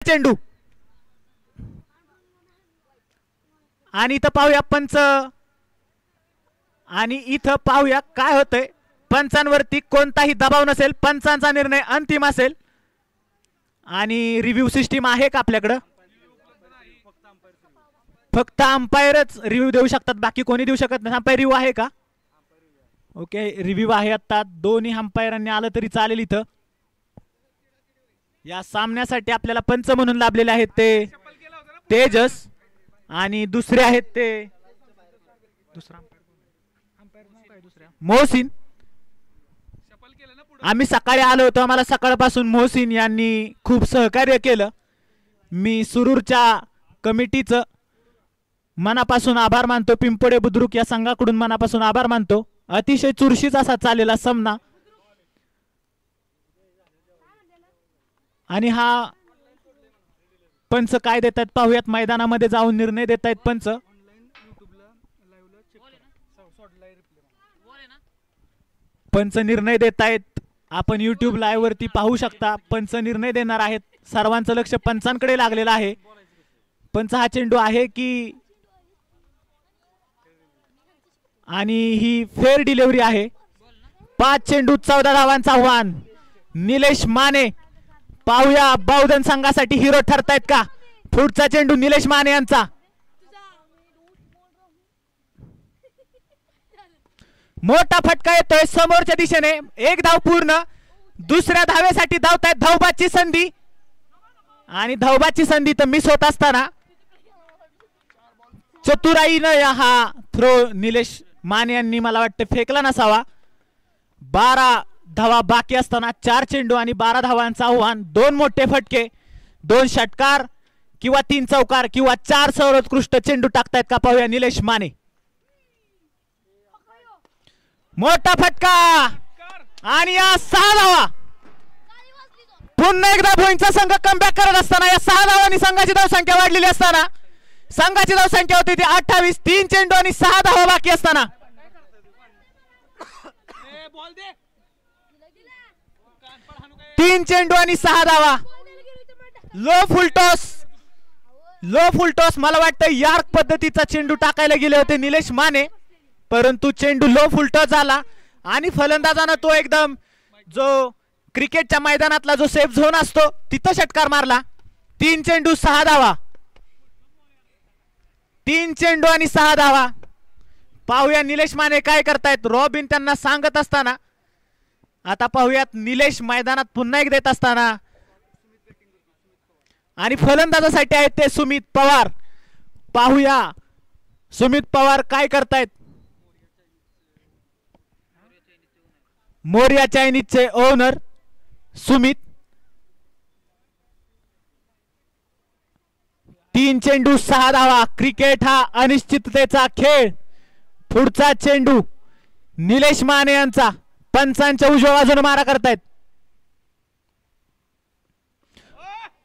चेंडू आणि इथं पाहूया पंच आणि इथं पाहूया काय होतंय. पंचांवरती कोणताही दबाव नसेल, पंचांचा निर्णय अंतिम असेल. आणि रिव्ह्यू सिस्टीम आहे का आपल्याकडं? फक्त अंपायरच रिव्ह्यू देऊ शकतात, बाकी कोणी देऊ शकत नाही. अंपायर रिव्ह्यू आहे का? ओके, रिव्ह्यू आहे. आता दोन्ही अंपायरांनी आलं तरी चालेल. इथं या सामन्यासाठी आपल्याला पंच म्हणून लाभलेले आहेत ते तेजस आणि दुसरे आहेत ते मोहसिन. आम्ही सकाळी आलो होतो, आम्हाला सकाळपासून मोहसिन यांनी खूप सहकार्य केलं. मी सुरूरच्या कमिटीचं मनापासून आभार मानतो. पिंपोडे बुद्रुक या संघाकडून मनापासून आभार मानतो. अतिशय चुरशीच असा चाललेला सामना आणि हा पंच काय देतात पाहूयात. मैदानामध्ये जाऊन निर्णय देत आहेत पंच. पंच निर्णय देत आहेत, आपण YouTube लाईव्ह वरती पाहू शकता. पंच निर्णय देणार आहेत. सर्वांचं लक्ष पंचांकडे लागलेलं आहे. पंच हा चेंडू आहे की आणि ही फेअर डिलिव्हरी आहे. 5 चेंडू 14 धावांचा आव्हान. निलेश माने पाहूया बावधन संघासाठी हिरो ठरतायत का? पुढचा चेंडू निलेश माने यांचा. मोठा फटका येतोय समोरच्या दिशेने. 1 धाव पूर्ण. दुसऱ्या धावेसाठी धावतायत. धावबाची संधी आणि धावबाची संधी तर मिस होत असताना चतुराईनं हा थ्रो निलेश माने यांनी मला वाटतं फेकला नसावा. 12 धावा बाकी असताना 4 चेंडू आणि 12 धावांचा आव्हान. 2 मोठे फटके, 2 षटकार किंवा 3 चौकार किंवा 4 सर्वोत्कृष्ट चेंडू टाकतायत का पाहूया निलेश माने. मोठा फटका आणि या 6 धावा. पुन्हा एकदा भोईंचा संघ कमबॅक करत असताना या 6 धावांनी संघाची धावसंख्या वाढलेली असताना संघाची धावसंख्या होती ती 28. 3 चेंडू आणि 6 धावा बाकी असताना 3 चेंडू आणि 6 धावा. लो फुलटॉस मला वाटतं यार्क पद्धतीचा चेंडू टाकायला गेले होते निलेश माने, परंतु चेंडू लो फुलटॉस झाला आणि फलंदाजानं तो एकदम जो क्रिकेटच्या मैदानातला जो सेफ झोन असतो तिथं षटकार मारला. 3 चेंडू 6 धावा. 3 चेंडू आणि 6 धावा. पाहूया निलेश माने काय करतायत. रॉबिन त्यांना सांगत असताना आता पाहूयात निलेश मैदानात पुन्हा एक देत असताना आणि फलंदाजासाठी आहेत ते सुमित पवार. पाहूया सुमित पवार काय करतायत. मोरिया चायनीजचे ओनर सुमित. 3 चेंडू 6 धावा. क्रिकेट हा अनिश्चिततेचा खेळ. पुढचा चेंडू निलेश माने यांचा. पंचांच्या उजव्या बाजूने मारा करतायत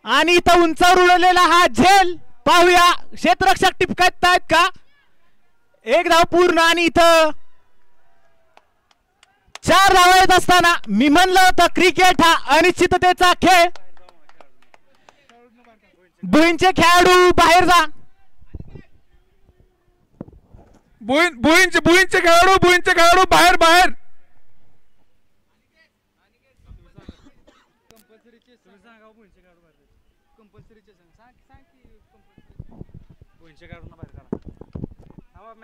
आणि इथं उंचावर उडवलेला हा झेल पाहूया क्षेत्ररक्षक टिपकतायत का. 1 धाव पूर्ण आणि इथं 4 धावा येत असताना मी म्हणलं होतं क्रिकेट हा अनिश्चिततेचा खेळ. भुईंचे खेळाडू बाहेर जा. भुईंचे खेळाडू बाहेर.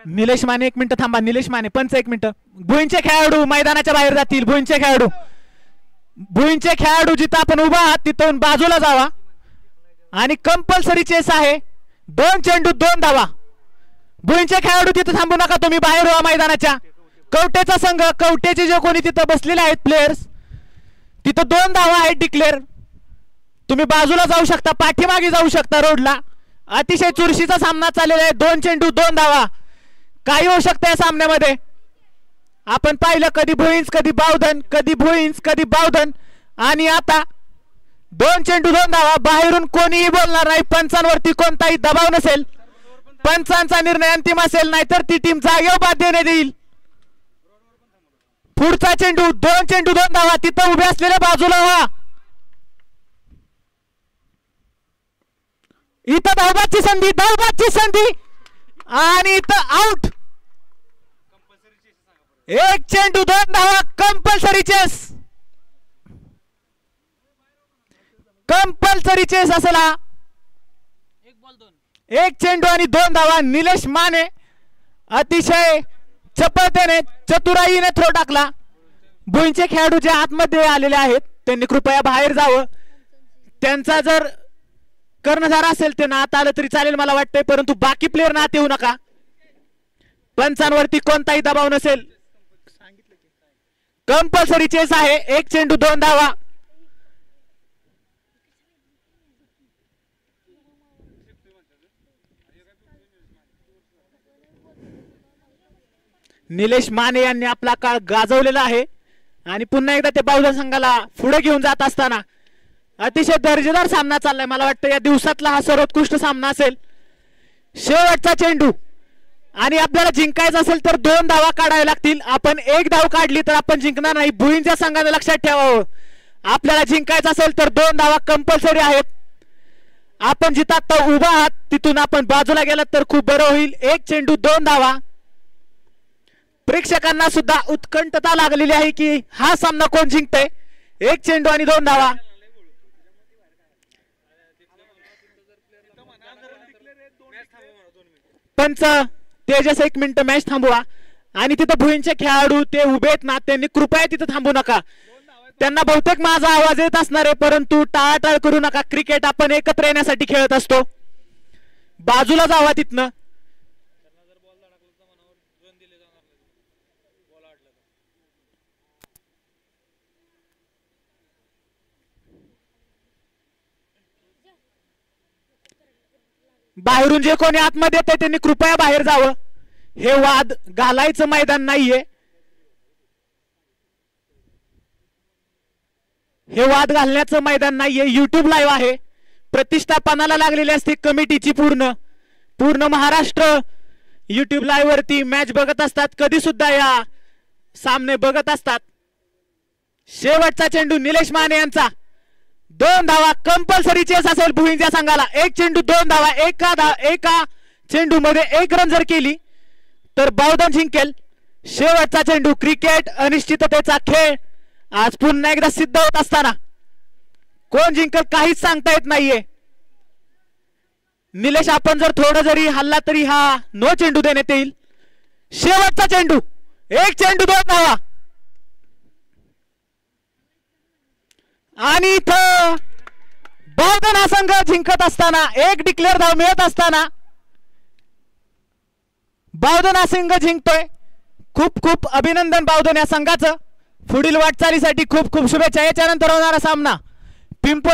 निलेश माने 1 मिनिट थांबा. निलेश माने पंच 1 मिनिट. भुईंचे खेळाडू मैदानाच्या बाहेर जातील. भुईंचे खेळाडू जिथं आपण उभा आहात तिथून बाजूला जावा आणि कंपल्सरी चेस आहे. 2 चेंडू 2 धावा. भुईंचे खेळाडू तिथं थांबू नका, तुम्ही बाहेर व्हा मैदानाच्या. कवटेचा संघ, कवटेचे जे कोणी तिथं बसलेले आहेत प्लेयर्स तिथं 2 धावा आहेत डिक्लेअर. तुम्ही बाजूला जाऊ शकता, पाठीमागे जाऊ शकता रोडला. अतिशय चुरशीचा सामना चाललेला आहे. 2 चेंडू 2 धावा. काही होऊ शकतं या सामन्यामध्ये. आपण पाहिलं कधी भुईंस कधी बावधन, कधी भुईंस कधी बावधन आणि आता 2 चेंडू 2 धावा. बाहेरून कोणीही बोलणार नाही. पंचांवरती कोणताही दबाव नसेल. पंचांचा निर्णय अंतिम असेल, नाहीतर ती टीम जागेवर बाद देण्यात येईल. पुढचा चेंडू 2 चेंडू 2 धावा. तिथं उभे असलेल्या बाजूला व्हा. इथं धावबाची संधी आणि इथं आउट. एक चेंडू 2 धावा. कंपल्सरी चेस असला. एक चेंडू आणि 2 धावा. निलेश माने अतिशय चपळतेने चतुराईने थ्रो टाकला. भुईंचे खेळाडू जे आतमध्ये आलेले आहेत त्यांनी कृपया बाहेर जावं. त्यांचा जर कर्णधार असेल ते नात आलं तरी चालेल मला वाटतंय, परंतु बाकी प्लेयर नात येऊ नका. पंचांवरती कोणताही दबाव नसेल. कंपल्सरी चेस आहे. एक चेंडू 2 धावा. निलेश माने यांनी आपला काळ गाजवलेला आहे आणि पुन्हा एकदा ते बाहुधन संघाला पुढे घेऊन जात असताना अतिशय दर्जेदार सामना चाललाय. मला वाटतं या दिवसातला हा सर्वोत्कृष्ट सामना असेल. शेवटचा चेंडू आणि आपल्याला जिंकायचं असेल तर 2 धावा काढाव्या लागतील. आपण 1 धाव काढली तर आपण जिंकणार नाही. भुईंच्या संघाने लक्षात ठेवावं. आपल्याला जिंकायचं असेल तर 2 धावा कंपल्सरी आहेत. आपण जिथं आता उभा आहात तिथून आपण बाजूला गेलात तर खूप बरं होईल. 1 चेंडू 2 धावा. प्रेक्षकांना सुद्धा उत्कंठता लागलेली आहे की हा सामना कोण जिंकतंय. 1 चेंडू आणि 2 धावा. पंच तेजस 1 मिनिट मॅच थांबवा. आणि तिथं भुईंचे खेळाडू ते उभे आहेत ना, त्यांनी कृपया तिथं थांबू नका. त्यांना बहुतेक माझा आवाज येत असणार आहे, परंतु टाळाटाळ करू नका. क्रिकेट आपण एकत्र येण्यासाठी खेळत असतो. बाजूला जावा तिथनं. बाहेरून जे कोणी आतमध्ये येते त्यांनी कृपया बाहेर जावं. हे वाद घालायचं मैदान नाहीये. हे वाद घालण्याचं मैदान नाहीये. युट्यूब लाईव्ह आहे. प्रतिष्ठापनाला लागलेली असते कमिटीची. पूर्ण महाराष्ट्र युट्यूब लाईव्ह वरती मॅच बघत असतात. कधी सुद्धा या सामने बघत असतात. शेवटचा चेंडू निलेश माने यांचा. 2 धावा. कंपल्सरी चेस असेल भुईंच्या संघाला. 1 चेंडू 2 धावा. एका चेंडू मध्ये 1 रन जर केली तर बाहुधन जिंकेल. शेवटचा चेंडू. क्रिकेट अनिश्चिततेचा खेळ आज पुन्हा एकदा सिद्ध होत असताना कोण जिंकेल काहीच सांगता येत नाहीये. निलेश आपण जर थोडं जरी हल्ला तरी हा नो चेंडू देण्यात येईल. शेवटचा चेंडू. 1 चेंडू 2 धावा. आणि इथं बाहुधन हा संघ जिंकत असताना 1 डिक्लेअर धाव मिळत असताना बाहुधन हा संघ जिंकतोय. खूप खूप अभिनंदन बाहुधन या संघाचं. पुढील वाटचालीसाठी खूप खूप शुभेच्छा. याच्यानंतर होणारा सामना पिंपळ